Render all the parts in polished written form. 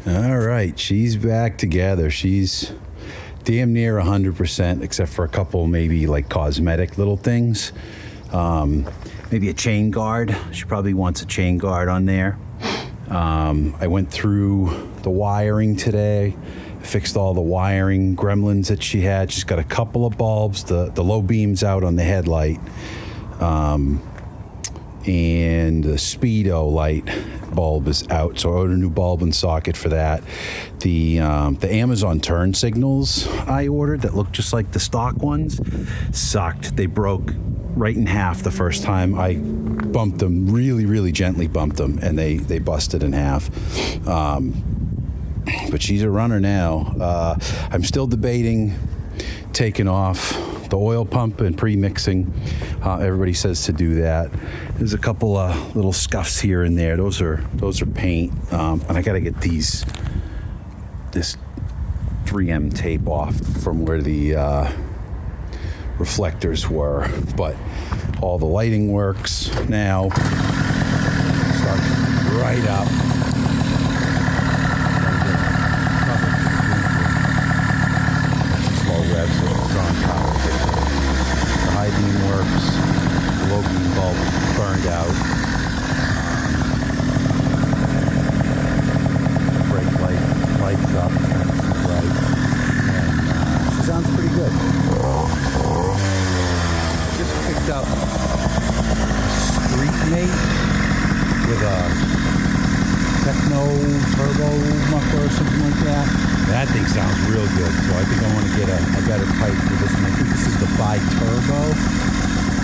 All right, she's back together. She's damn near 100%, except for a couple maybe like cosmetic little things. Maybe a chain guard. She probably wants a chain guard on there. I went through the wiring today, fixed all the wiring gremlins that she had. She's got a couple of bulbs, the low beams out on the headlight, and the speedo light bulb is out, so I ordered a new bulb and socket for that. The Amazon turn signals I ordered that look just like the stock ones sucked. They broke right in half the first time I bumped them, really gently bumped them, and they busted in half. But she's a runner now. I'm still debating taking off the oil pump and pre-mixing. Everybody says to do that. There's a couple of little scuffs here and there. Those are paint, and I got to get this 3M tape off from where the reflectors were. But all the lighting works now. Starts right up. Slow revs with strong power. The high beam works. The low beam bulb burned out. Brake lights up. Right. And she sounds pretty good. Just picked up Street Mate with a Techno Turbo muffler or something like that. That thing sounds real good, so I think I want to get a better pipe for this one. I think this is the bi-turbo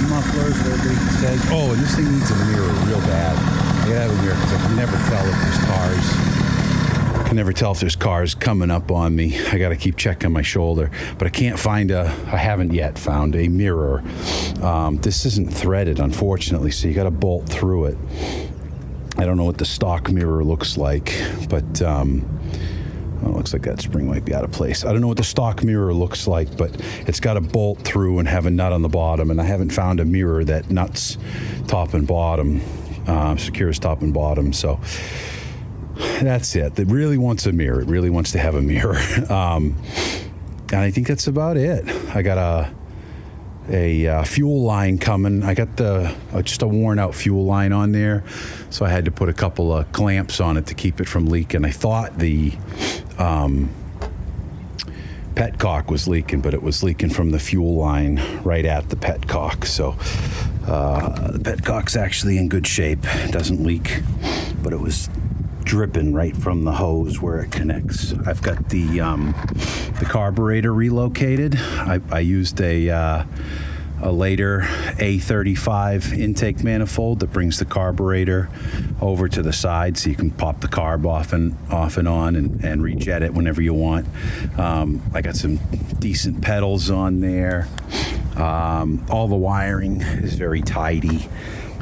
mufflers that everybody says. Oh, and this thing needs a mirror real bad. I gotta have a mirror because I can never tell if there's cars. I can never tell if there's cars coming up on me. I gotta keep checking my shoulder, but I can't find I haven't yet found a mirror. This isn't threaded, unfortunately, so you gotta bolt through it. I don't know what the stock mirror looks like, but it looks like that spring might be out of place. I don't know what the stock mirror looks like, but it's got a bolt through and have a nut on the bottom, and I haven't found a mirror that nuts top and bottom, secures top and bottom, so that's it. It really wants a mirror. It really wants to have a mirror. And I think that's about it. I got a fuel line coming. I got just a worn out fuel line on there, so I had to put a couple of clamps on it to keep it from leaking. I thought the petcock was leaking, but it was leaking from the fuel line right at the petcock. So the petcock's actually in good shape. It doesn't leak, but it was dripping right from the hose where it connects. I've got the carburetor relocated. I used a later A35 intake manifold that brings the carburetor over to the side, so you can pop the carb off and on and rejet it whenever you want. I got some decent pedals on there. All the wiring is very tidy.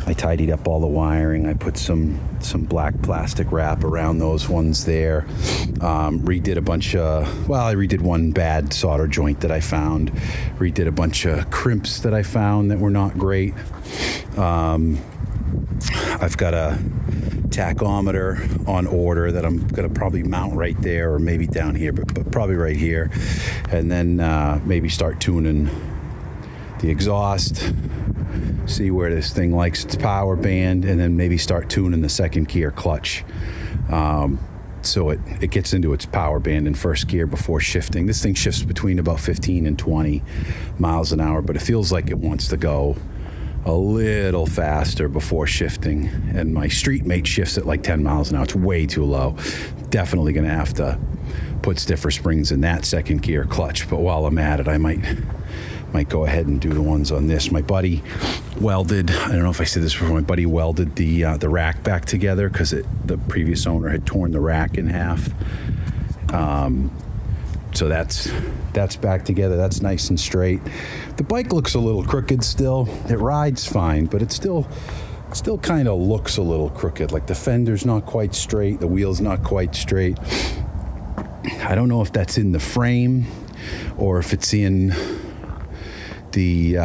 I tidied up all the wiring. I put some black plastic wrap around those ones there. Redid a bunch of, I redid one bad solder joint that I found. Redid a bunch of crimps that I found that were not great. I've got a tachometer on order that I'm gonna probably mount right there, or maybe down here, but probably right here. And then maybe start tuning the exhaust, see where this thing likes its power band, and then maybe start tuning the second gear clutch, so it gets into its power band in first gear before shifting. This thing shifts between about 15 and 20 miles an hour, but it feels like it wants to go a little faster before shifting, and my Street Mate shifts at like 10 miles an hour. It's way too low. Definitely gonna have to put stiffer springs in that second gear clutch, but while I'm at it, I might go ahead and do the ones on this. My buddy welded, I don't know if I said this before, my buddy welded the rack back together because the previous owner had torn the rack in half. So that's back together. That's nice and straight. The bike looks a little crooked still. It rides fine, but it still kind of looks a little crooked. Like the fender's not quite straight, the wheel's not quite straight. I don't know if that's in the frame or if it's in the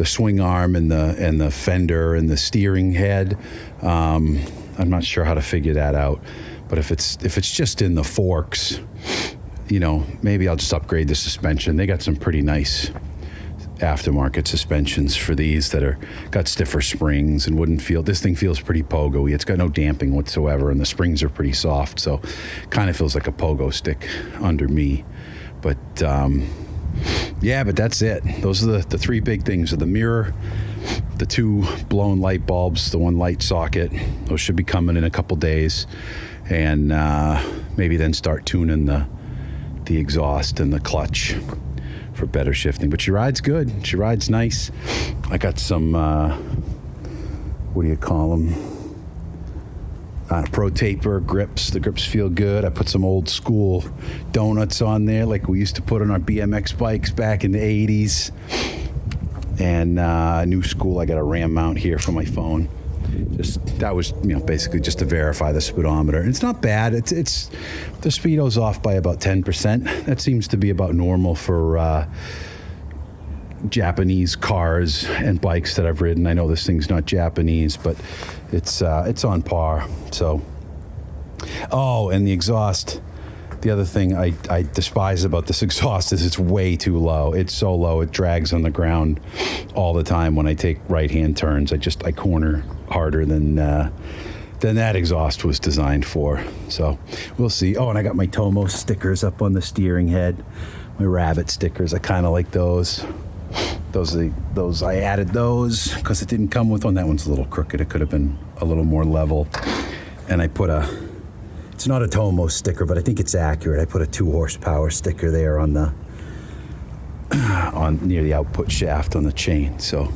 swing arm and the fender and the steering head. I'm not sure how to figure that out. But if it's just in the forks, you know, maybe I'll just upgrade the suspension. They got some pretty nice aftermarket suspensions for these that are got stiffer springs and wouldn't feel. This thing feels pretty pogo-y. It's got no damping whatsoever, and the springs are pretty soft, so kind of feels like a pogo stick under me. But yeah, but that's it. Those are the three big things: are the mirror, the two blown light bulbs, the one light socket. Those should be coming in a couple days, and maybe then start tuning the exhaust and the clutch for better shifting. But she rides good. She rides nice. I got some, what do you call them? Pro Taper grips. The grips feel good. I put some old school donuts on there like we used to put on our BMX bikes back in the 80s. And new school, I got a RAM mount here for my phone. That was, you know, basically just to verify the speedometer. And it's not bad. It's the speedo's off by about 10%. That seems to be about normal for Japanese cars and bikes that I've ridden. I know this thing's not Japanese, but it's on par. So, oh, and the exhaust. The other thing I despise about this exhaust is it's way too low. It's so low, it drags on the ground all the time when I take right-hand turns. I corner harder than that exhaust was designed for. So we'll see. Oh, and I got my Tomos stickers up on the steering head. My rabbit stickers, I kind of like those. Those I added those because it didn't come with one. That one's a little crooked. It could have been a little more level. And I put it's not a Tomos sticker, but I think it's accurate. I put a 2 horsepower sticker there on near the output shaft on the chain. So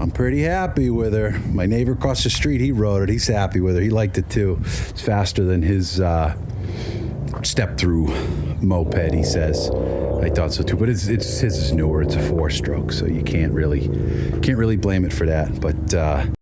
I'm pretty happy with her. My neighbor across the street, he rode it. He's happy with her. He liked it too. It's faster than his step-through moped, he says. I thought so too, but his is newer. It's a 4-stroke, so you can't really blame it for that. But